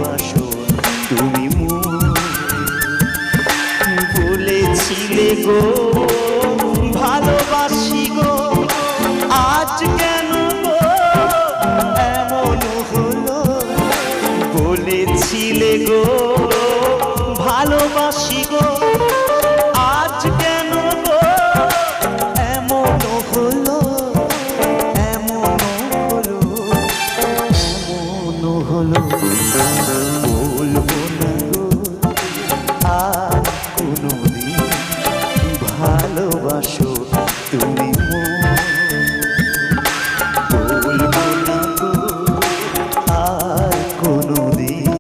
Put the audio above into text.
ভালোবাসো তুমি বলেছিলে গো ভালোবাসি গো, আজ কেন গো এমন হলো? বলেছিলে গো ভালোবাসি গো,